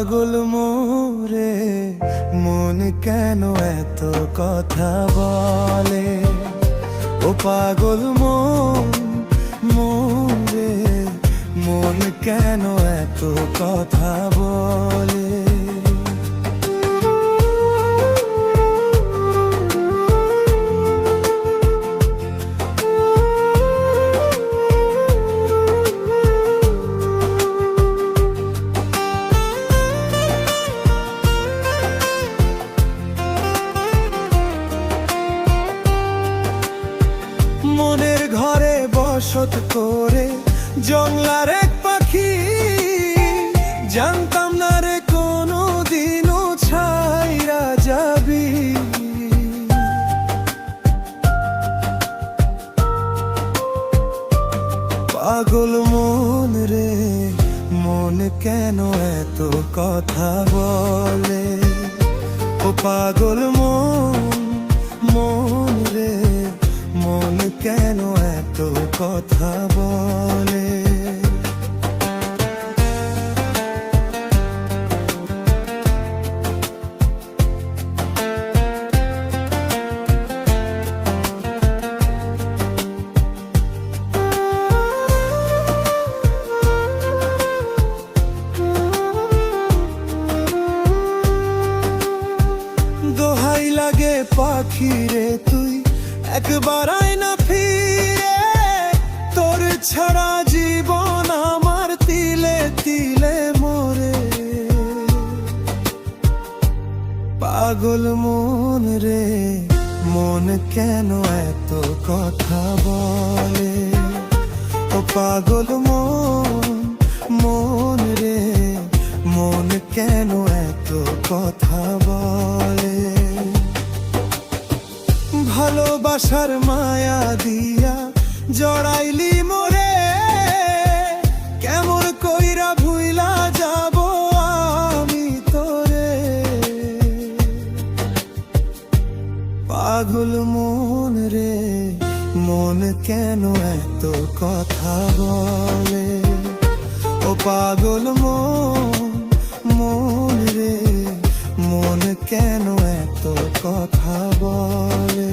পাগল মোরে মন কেন এত কথা বলে, ও পাগল মোরে মন কেন এত কথা বলে। মনের ঘরে বসত করে জংলার এক পাখি, জানতাম না রে কোনো দিনও ছাইরা যাবি। পাগল মন রে মন কেন এত কথা বলে, ও পাগল মন রে মন কেন এত কথা বলে। দোহাই লাগে পাখি রে তুই একবার আয় না ফিরে, তোর ছাড়া জীবন আমার তিলে তিলে মরে। পাগল মন রে মন কেন এত কথা বলে, ও পাগল মন রে মন কেন এত কথা বলে। ভালোবাসার মায়া দিয়া জড়াইলি মোরে, কেমন কইরা ভুইলা যাব আমি তোরে। পাগল মন রে মন কেন এত কথা বলে, ও পাগল মন রে মন কেন এত কথা বলে।